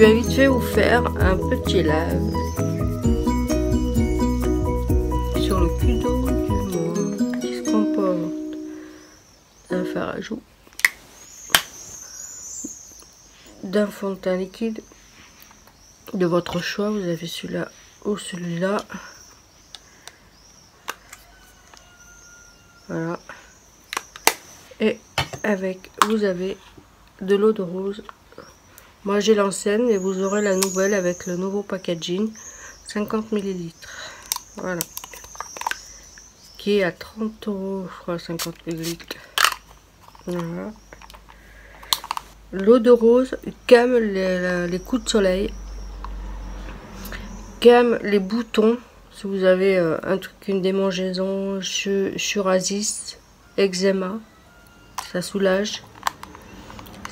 vais vite fait vous faire un petit live sur le Kudo du mois qui se comporte d'un fard à joues, d'un fond de teint liquide de votre choix. Vous avez celui-là ou celui-là. Voilà. Et avec, vous avez de l'eau de rose. Moi j'ai l'ancienne et vous aurez la nouvelle avec le nouveau packaging, 50 ml. Voilà. Qui est à 30 €, je crois, 50 ml. Voilà. L'eau de rose calme les coups de soleil, calme les boutons. Si vous avez un truc, une démangeaison, psoriasis, eczéma, ça soulage.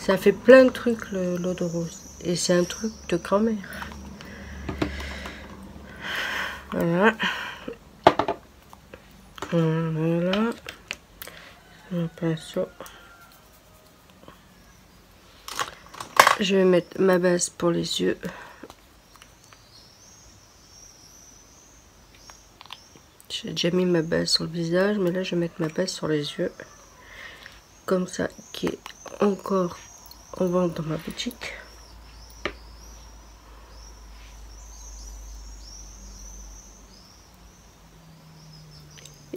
Ça fait plein de trucs l'eau de rose. Et c'est un truc de grand-mère. Voilà. Voilà. Un pinceau. Je vais mettre ma base pour les yeux. J'ai déjà mis ma base sur le visage, mais là je vais mettre ma base sur les yeux. Comme ça, qui est encore en vente dans ma boutique.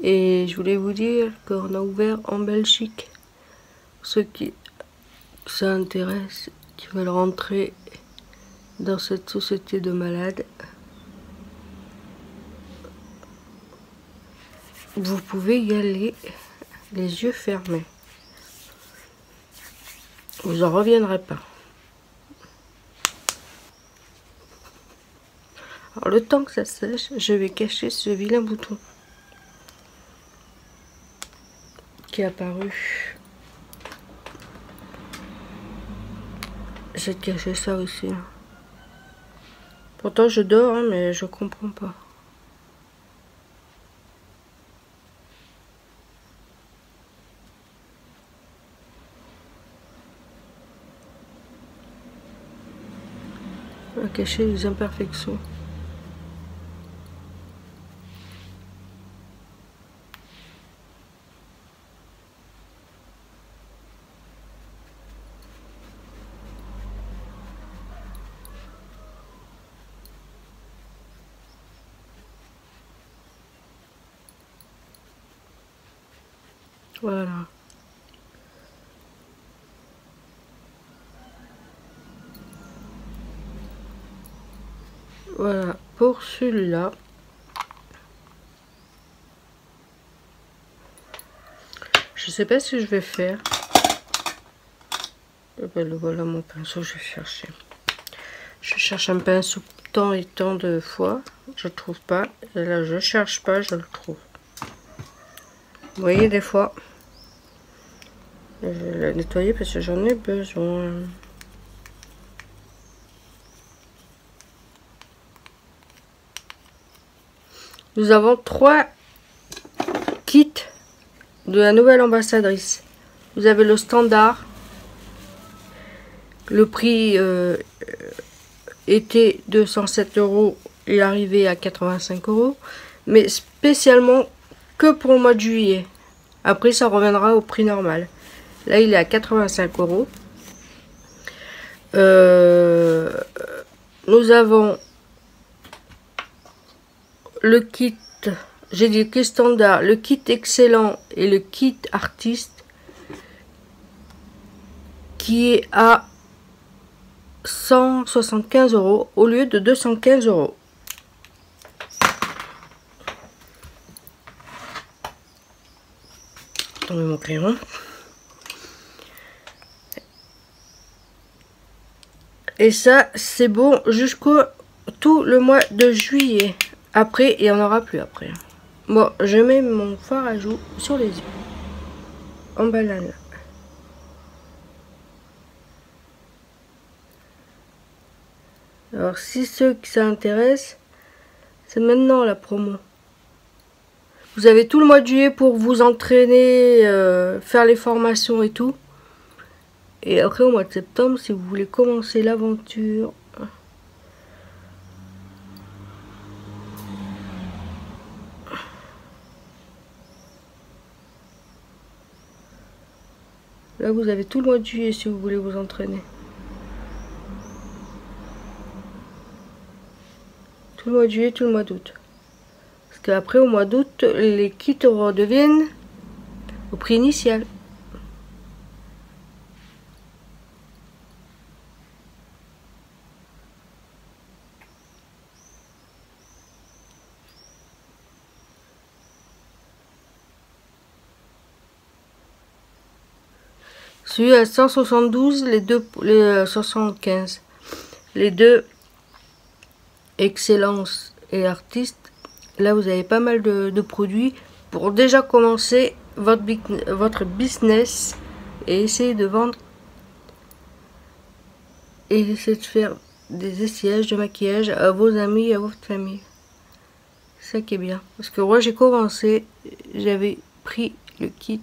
Et je voulais vous dire qu'on a ouvert en Belgique. Ceux qui ça intéresse, qui veulent rentrer dans cette société de malades, vous pouvez y aller les yeux fermés. Vous en reviendrez pas. Alors le temps que ça sèche, je vais cacher ce vilain bouton qui est apparu. J'ai caché ça aussi. Pourtant je dors, hein, mais je comprends pas. On va cacher les imperfections. Voilà. Voilà pour celui-là. Je sais pas ce que je vais faire. Et ben, voilà mon pinceau, je vais chercher. Je cherche un pinceau tant et tant de fois. Je trouve pas. Et là, je cherche pas, je le trouve. Vous voyez, des fois, je vais le nettoyer parce que j'en ai besoin. Nous avons 3 kits de la nouvelle ambassadrice. Vous avez le standard. Le prix était 207 € et arrivé à 85 €. Mais spécialement que pour le mois de juillet. Après, ça reviendra au prix normal. Là, il est à 85 €. Nous avons le kit, j'ai dit le kit standard, le kit excellent et le kit artiste qui est à 175 € au lieu de 215 €. Attendez mon crayon. Et ça, c'est bon jusqu'au tout le mois de juillet. Après, il n'y en aura plus après. Bon, je mets mon fard à joues sur les yeux. En banane. Alors, si ceux qui s'intéressent, c'est maintenant la promo. Vous avez tout le mois de juillet pour vous entraîner, faire les formations et tout. Et après, au mois de septembre, si vous voulez commencer l'aventure, Là, vous avez tout le mois de juillet si vous voulez vous entraîner. Tout le mois de juillet, tout le mois d'août. Parce qu'après, au mois d'août, les kits redeviennent au prix initial. Celui à 172, les 75. Les deux Excellence et Artiste. Là, vous avez pas mal de produits pour déjà commencer votre business et essayer de vendre et essayer de faire des essayages de maquillage à vos amis et à votre famille. C'est ça qui est bien. Parce que moi, j'ai commencé, j'avais pris le kit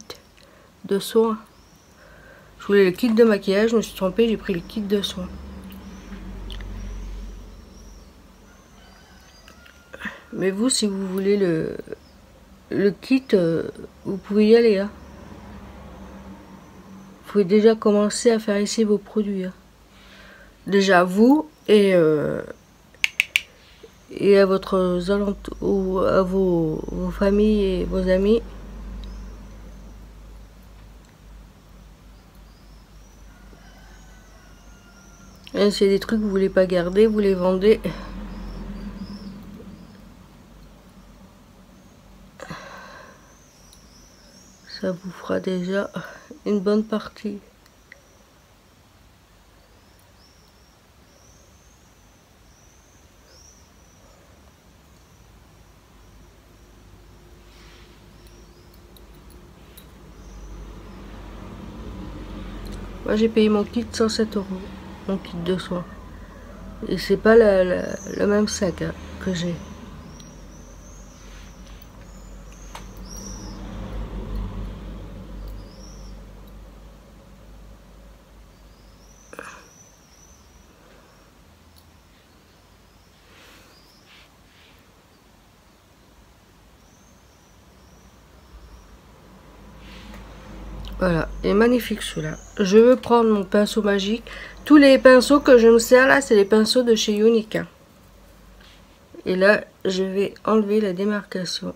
de soins. Je voulais le kit de maquillage, je me suis trompée, j'ai pris le kit de soins. Mais vous, si vous voulez le kit, vous pouvez y aller. Hein. Vous pouvez déjà commencer à faire essayer vos produits. Hein. Déjà vous et à votre ou à vos familles et vos amis. Et c'est des trucs que vous voulez pas garder, vous les vendez. Ça vous fera déjà une bonne partie. Moi j'ai payé mon kit 107 €, mon kit de soins. Et c'est pas le même sac hein, que j'ai. Voilà, et magnifique celui-là. Je veux prendre mon pinceau magique. Tous les pinceaux que je me sers là, c'est les pinceaux de chez Unica. Et là, je vais enlever la démarcation.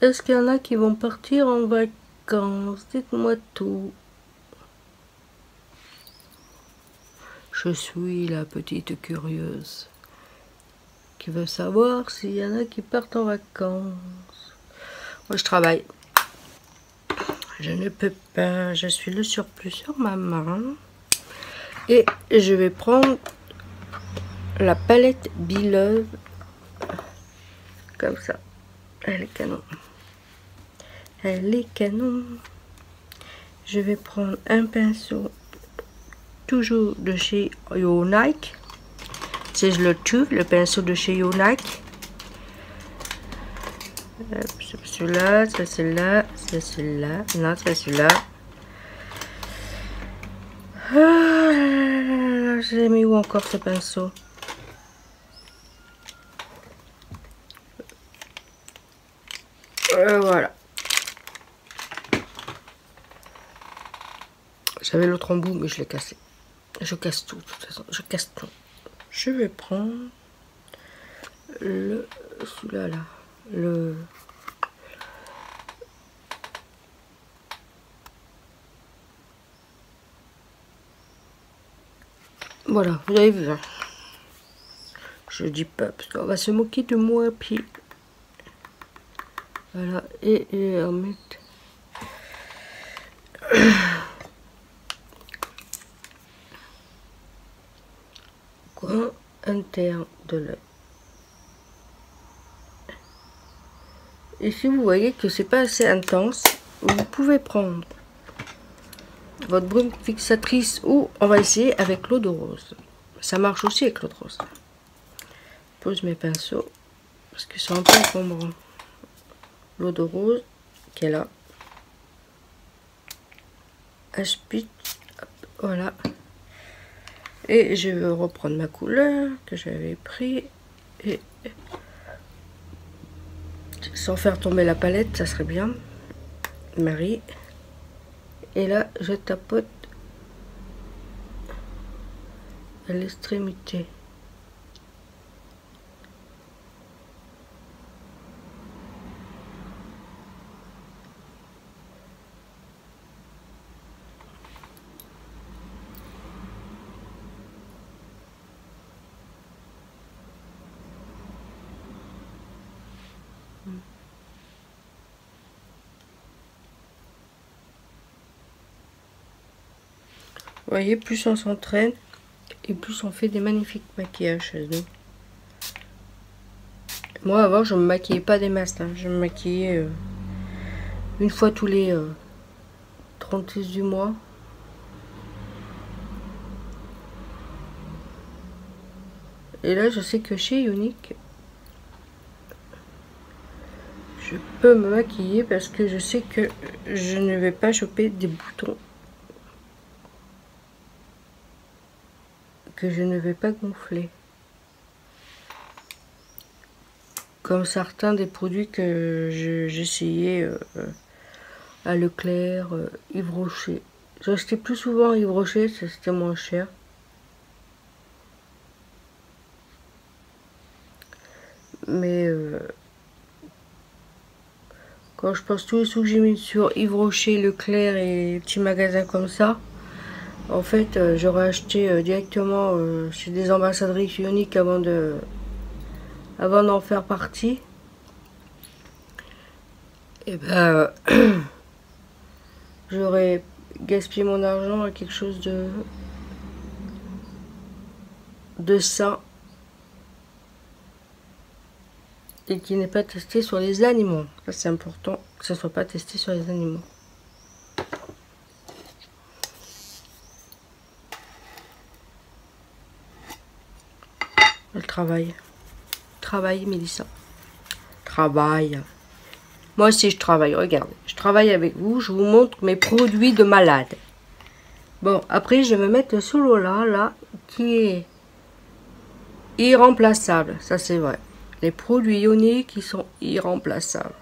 Est-ce qu'il y en a qui vont partir en vacances? Dites-moi tout. Je suis la petite curieuse qui veut savoir s'il y en a qui partent en vacances. Moi, je travaille. Je ne peux pas. Je suis le surplus sur ma main. Et je vais prendre la palette Be-Love. Comme ça. Elle est canon. Elle est canon. Je vais prendre un pinceau toujours de chez Yonaik. C'est le tube, le pinceau de chez Yonaik. C'est celui-là, c'est celui-là, c'est celui-là. Non, c'est celui-là. Ah, je l'ai mis où encore ce pinceau? Voilà. J'avais l'autre en bout, mais je l'ai cassé. Je casse tout, de toute façon. Je casse tout. Je vais prendre celui-là, là. Voilà, vous avez vu. Hein. Je dis pas, parce qu'on va se moquer de moi, puis... Voilà, et en mettre... interne de l'œil. Et si vous voyez que c'est pas assez intense, vous pouvez prendre votre brume fixatrice ou on va essayer avec l'eau de rose. Ça marche aussi avec l'eau de rose. Je pose mes pinceaux parce que c'est un peu encombrant. L'eau de rose qui est là. Aspite, voilà. Et je vais reprendre ma couleur que j'avais pris et sans faire tomber la palette, ça serait bien. Marie. Et là, je tapote à l'extrémité. Vous voyez, plus on s'entraîne et plus on fait des magnifiques maquillages chez nous. Moi avant je me maquillais pas des masses, hein. Je me maquillais une fois tous les 36 du mois. Et là je sais que chez Younique, je peux me maquiller parce que je sais que je ne vais pas choper des boutons. Que je ne vais pas gonfler. Comme certains des produits que j'essayais à Leclerc, Yves Rocher. J'achetais plus souvent Yves Rocher, c'était moins cher. Mais quand je pense tous les sous que j'ai mis sur Yves Rocher, Leclerc et petits magasins comme ça, en fait j'aurais acheté directement chez des ambassadrices Younique avant d'en faire partie. Et ben j'aurais gaspillé mon argent à quelque chose de sain et qui n'est pas testé sur les animaux. Ça c'est important que ça soit pas testé sur les animaux. Le travail. Travail, Mélissa. Travail. Moi aussi je travaille, regardez. Je travaille avec vous, je vous montre mes produits de malade. Bon, après je vais me mettre le solo là, qui est irremplaçable. Ça c'est vrai. Les produits Younique qui sont irremplaçables.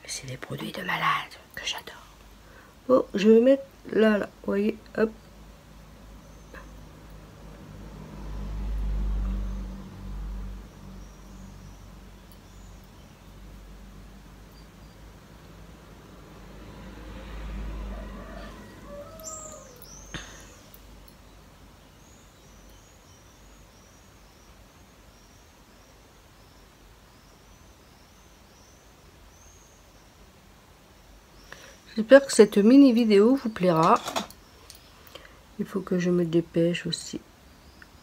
C'est des produits de malade que j'adore. Bon, je vais mettre là, vous voyez, hop. J'espère que cette mini vidéo vous plaira. Il faut que je me dépêche aussi.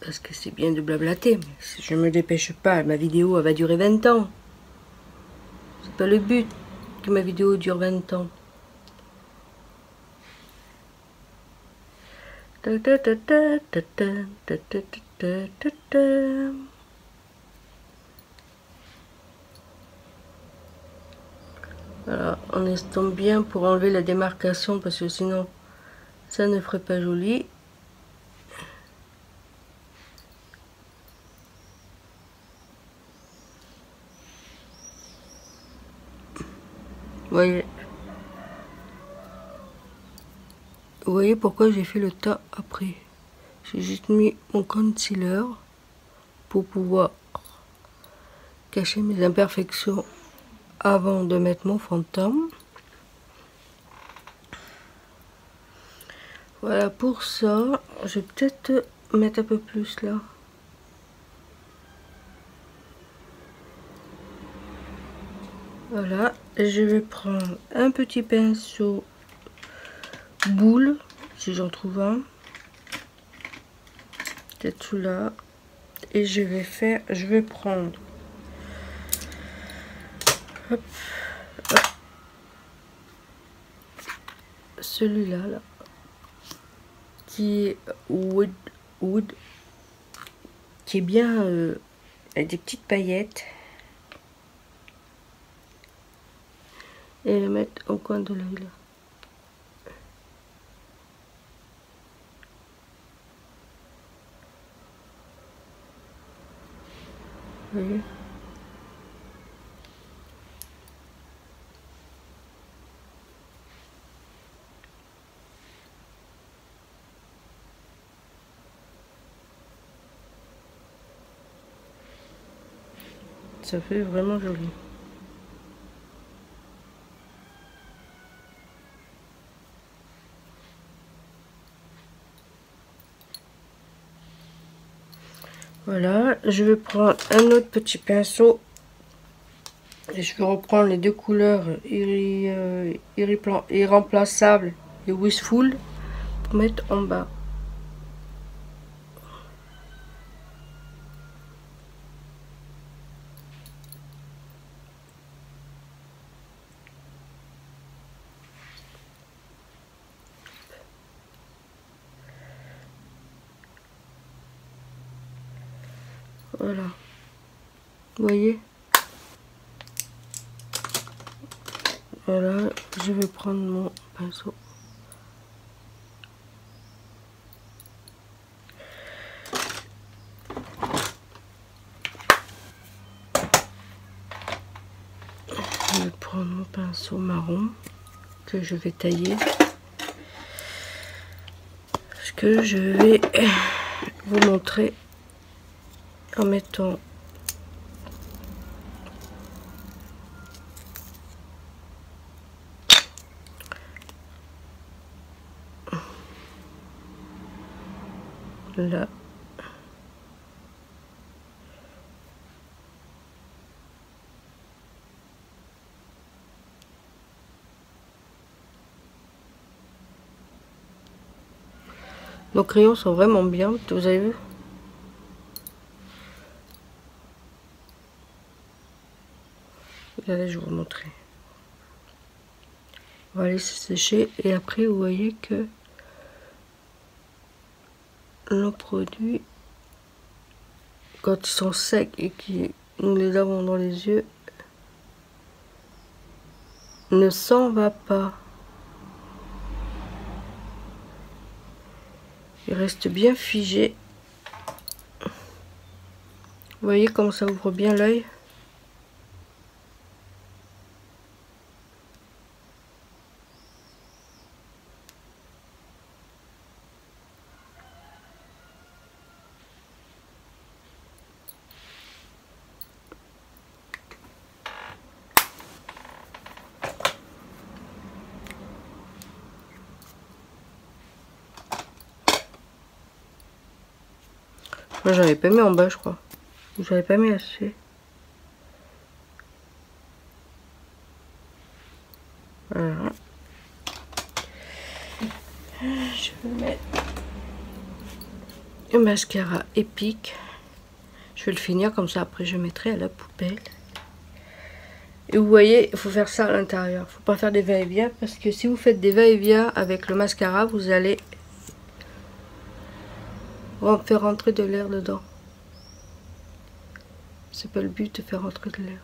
Parce que c'est bien de blablater. Mais si je me dépêche pas, ma vidéo elle va durer 20 ans. C'est pas le but que ma vidéo dure 20 ans. Voilà, on estompe bien pour enlever la démarcation parce que sinon ça ne ferait pas joli. Vous voyez pourquoi j'ai fait le tas après. J'ai juste mis mon concealer pour pouvoir cacher mes imperfections avant de mettre mon fond de teint. Voilà pour ça. Je vais peut-être mettre un peu plus là. Voilà, je vais prendre un petit pinceau boule, si j'en trouve un, peut-être celui-là. Et je vais prendre hop, hop, celui-là là, qui est wood, qui est bien avec des petites paillettes, et le mettre au coin de l'œil là. Vous voyez? Ça fait vraiment joli. Voilà, je vais prendre un autre petit pinceau et je vais reprendre les deux couleurs irremplaçable et wistful pour mettre en bas. Voilà, vous voyez. Voilà, je vais prendre mon pinceau. Je vais prendre mon pinceau marron que je vais tailler. Ce que je vais vous montrer en mettant là. Nos crayons sont vraiment bien, vous avez vu? Regardez, je vais vous montrer. On va laisser sécher et après vous voyez que nos produits, quand ils sont secs et que nous les avons dans les yeux, ne s'en va pas. Il reste bien figé. Vous voyez comme ça ouvre bien l'œil. Moi j'avais pas mis en bas je crois. J'avais pas mis assez. Voilà. Je vais mettre un mascara épique. Je vais le finir comme ça, après je mettrai à la poubelle. Et vous voyez, il faut faire ça à l'intérieur. Il faut pas faire des va-et-vient parce que si vous faites des va-et-vient avec le mascara, vous allez faire rentrer de l'air dedans. C'est pas le but de faire rentrer de l'air.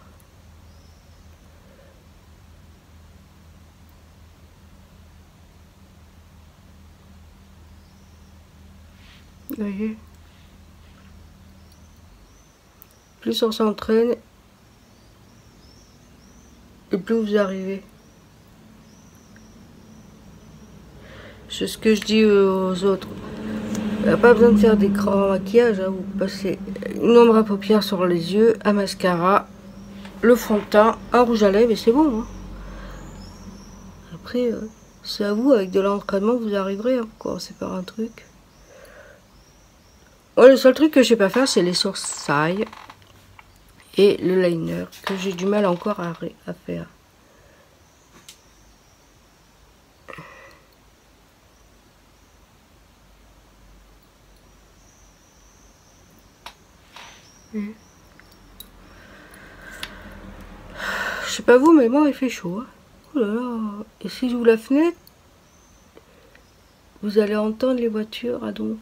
Vous voyez, plus on s'entraîne et plus vous arrivez. C'est ce que je dis aux autres. Il n'y a pas besoin de faire des grands maquillages, hein. Vous passez une ombre à paupières sur les yeux, un mascara, le fond de teint, un rouge à lèvres et c'est bon. Hein. Après, c'est à vous, avec de l'entraînement, vous arriverez. Hein, quoi. C'est pas un truc. Ouais, le seul truc que je sais pas faire, c'est les sourcils et le liner, que j'ai du mal encore à faire. Je sais pas vous, mais moi il fait chaud. Hein. Oh là là. Et si j'ouvre la fenêtre, vous allez entendre les voitures à donf.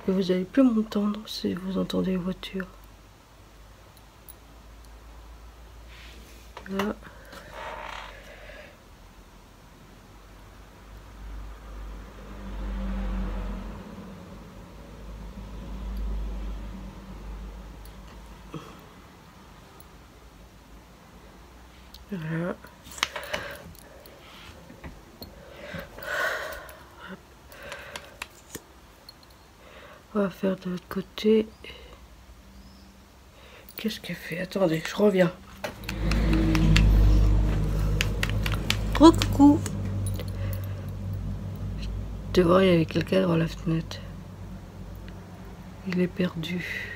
Et vous allez plus m'entendre si vous entendez les voitures. Là. Voilà. On va faire de l'autre côté. Qu'est-ce qu'elle fait? Attendez, je reviens. Coucou. Je vois, il y avait quelqu'un devant la fenêtre. Il est perdu.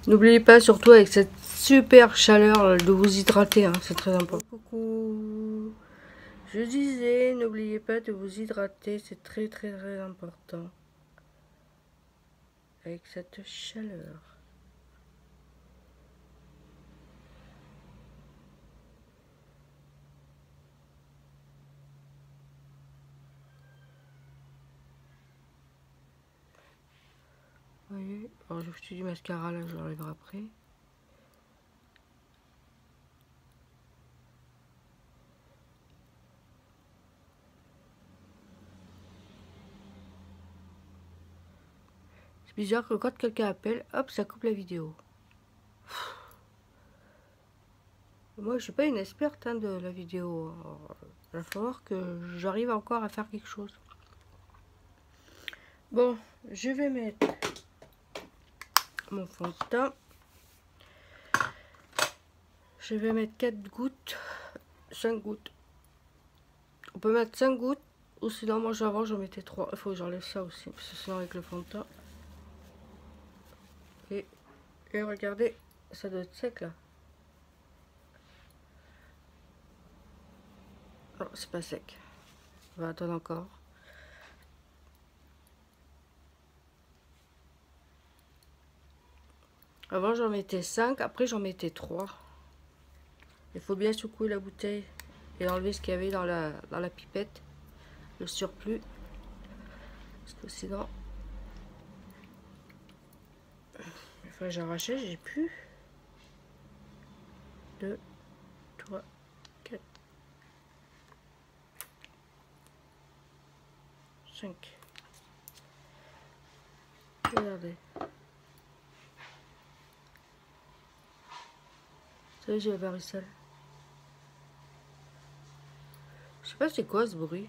N'oubliez pas, surtout avec cette super chaleur, de vous hydrater, hein, c'est très important. Coucou. Je disais, n'oubliez pas de vous hydrater, c'est très important. Avec cette chaleur. Vous voyez, alors je fais du mascara là, je l'enlèverai après. C'est bizarre que quand quelqu'un appelle, hop, ça coupe la vidéo. Moi, je suis pas une experte hein, de la vidéo. Alors, il va falloir que j'arrive encore à faire quelque chose. Bon, je vais mettre mon fond de teint. Je vais mettre 4 gouttes, 5 gouttes. On peut mettre 5 gouttes, ou sinon moi avant j'en mettais 3. Il faut que j'enlève ça aussi, parce que sinon avec le fond de teint. Et regardez, ça doit être sec là. Non, c'est pas sec. On va attendre encore. Avant j'en mettais 5, après j'en mettais 3. Il faut bien secouer la bouteille et enlever ce qu'il y avait dans la pipette, le surplus. Parce que sinon... Enfin j'ai arraché, j'ai plus. 2, 3, 4, 5. Regardez. Vous savez, j'ai la varicelle. Je sais pas c'est quoi ce bruit.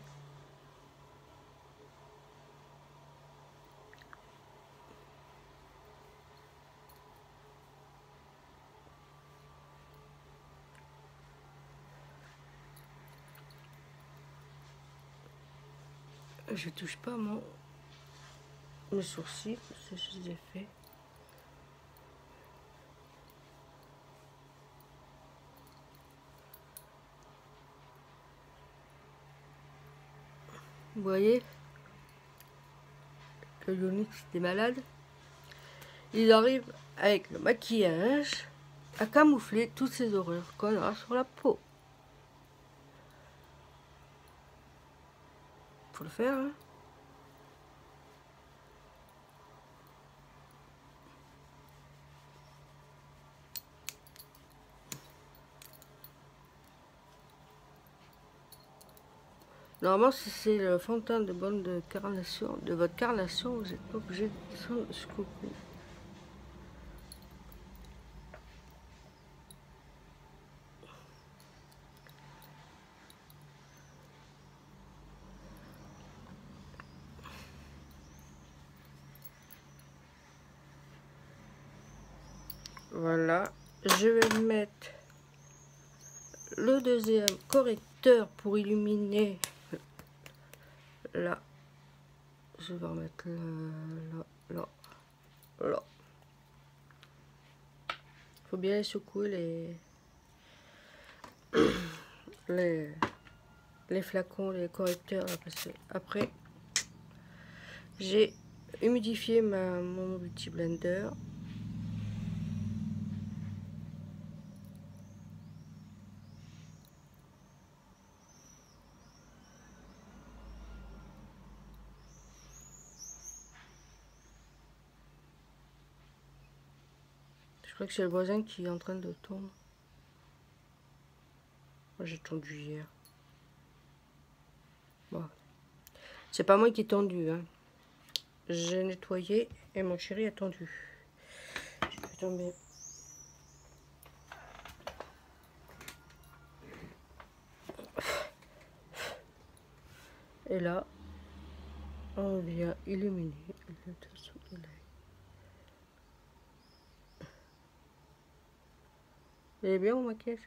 Je touche pas mes sourcils, c'est je les ai fait. Vous voyez, le Yonix était malade. Il arrive avec le maquillage à camoufler toutes ces horreurs qu'on a sur la peau. Faut le faire, hein. Normalement, si c'est le fond de teint de bonne de carnation, de votre carnation, vous n'êtes pas obligé de descendre jusqu'au cou. Voilà. Je vais mettre le deuxième correcteur pour illuminer. Là. Je vais remettre là. Faut bien secouer les flacons, les correcteurs, là, parce que après j'ai humidifié mon multi blender. Je crois que c'est le voisin qui est en train de tourner. Moi j'ai tondu hier. Bon. C'est pas moi qui ai tendu, hein. J'ai nettoyé et mon chéri a tendu. Je vais tomber. Et là, on vient illuminer le dessous de l'œil. Vous allez bien mon maquillage?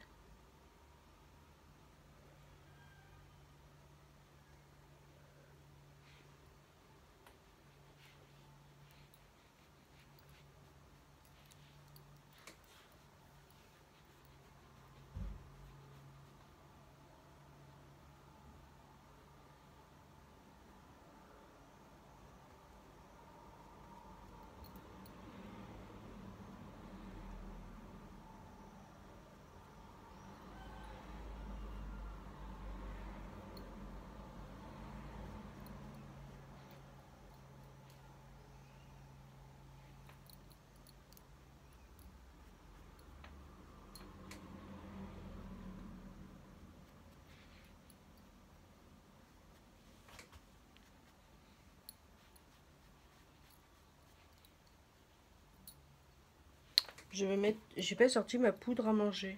Je vais mettre. J'ai pas sorti ma poudre à manger.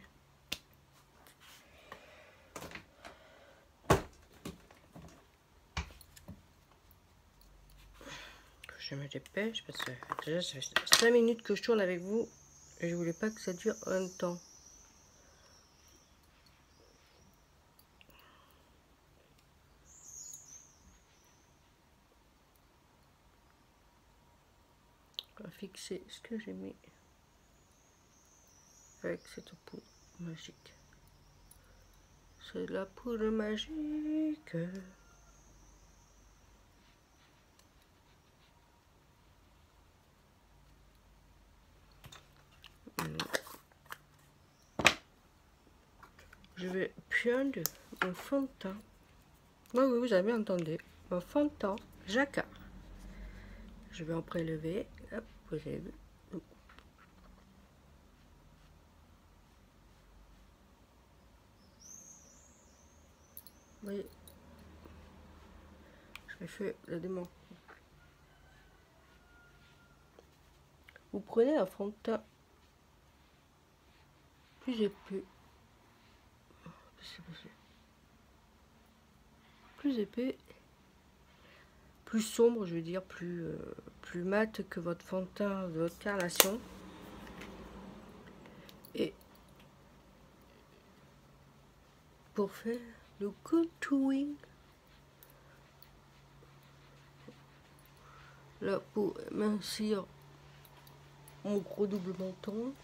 Je me dépêche parce que déjà ça fait 5 minutes que je tourne avec vous et je voulais pas que ça dure un temps. On va fixer ce que j'ai mis avec cette poudre magique. C'est la poudre magique. Je vais prendre mon fond de teint. Oui, oui, vous avez entendu. Mon fond de teint jacquard. Je vais en prélever. Hop, vous avez vu. Oui. Je fais le démon. Vous prenez un fond de teint plus épais. Plus épais. Plus sombre, je veux dire, plus mat que votre fond de teint de votre carnation. Et pour faire le contouring, là pour mincir mon gros double menton.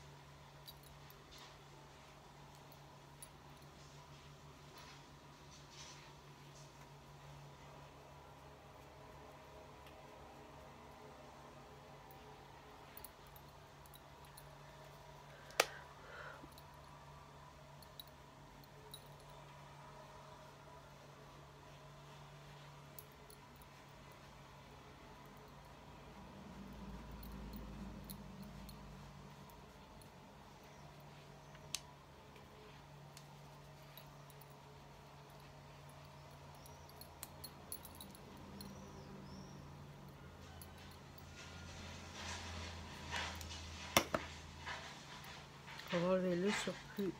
On va enlever le surplus.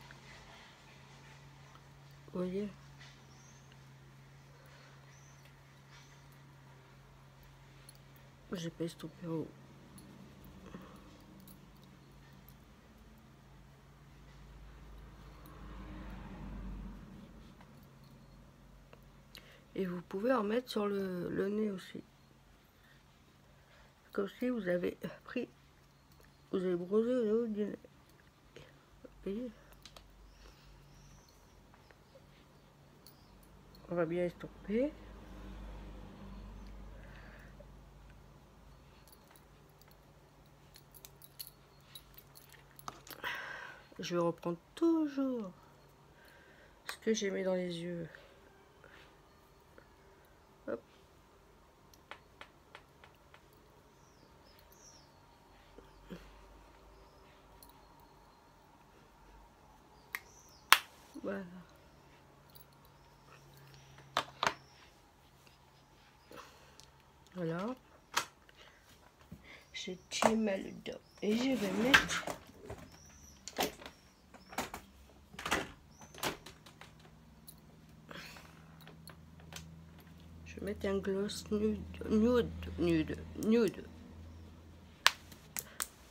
Vous voyez? J'ai pas estompé en haut. Et vous pouvez en mettre sur le nez aussi. Comme si vous avez pris, vous avez brosé au niveau du nez. Vous voyez? On va bien estomper. Je vais reprendre toujours ce que j'ai mis dans les yeux. Hop. Voilà. Voilà. Je tire le dos et je vais mettre un gloss nude.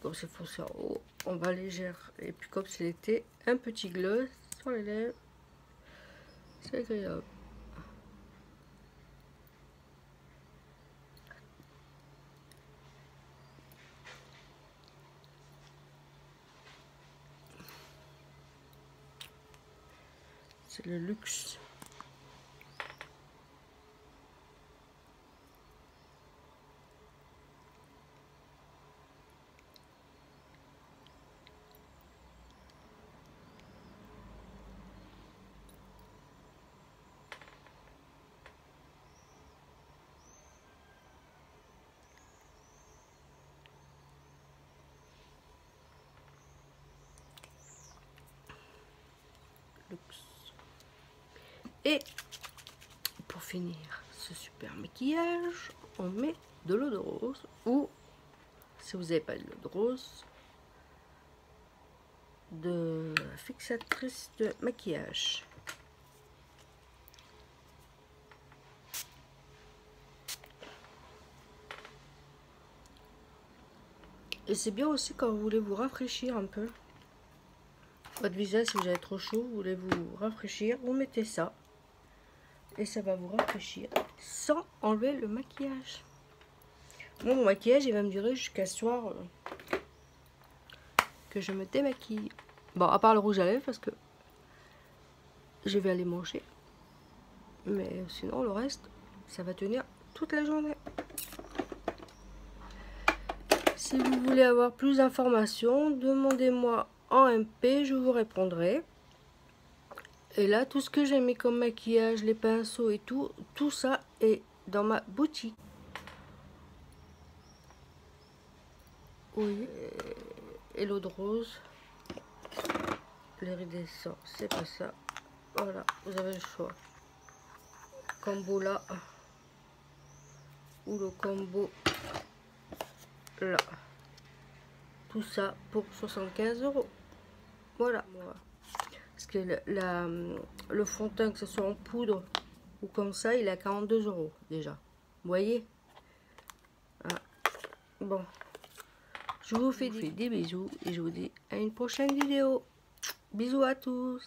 Comme c'est foncé en haut, on va légère. Et puis comme c'est l'été, un petit gloss sur les lèvres. C'est agréable. C'est le luxe. Et pour finir ce super maquillage, on met de l'eau de rose, ou si vous n'avez pas de l'eau de rose, de fixatrice de maquillage. Et c'est bien aussi quand vous voulez vous rafraîchir un peu votre visage. Si vous avez trop chaud, vous voulez vous rafraîchir, vous mettez ça et ça va vous rafraîchir sans enlever le maquillage. Moi, mon maquillage, il va me durer jusqu'à ce soir que je me démaquille. Bon, à part le rouge à lèvres parce que je vais aller manger, mais sinon le reste, ça va tenir toute la journée. Si vous voulez avoir plus d'informations, demandez-moi en MP, je vous répondrai. Et là, tout ce que j'ai mis comme maquillage, les pinceaux et tout ça est dans ma boutique. Oui, et l'eau de rose, l'iridescent, c'est pas ça. Voilà, vous avez le choix. Combo là, ou le combo là. Tout ça pour 75 €. Voilà. Parce que le fond de teint, que ce soit en poudre ou comme ça, il est à 42 € déjà. Vous voyez? Ah. Bon. Je vous fais des bisous et je vous dis à une prochaine vidéo. Bisous à tous.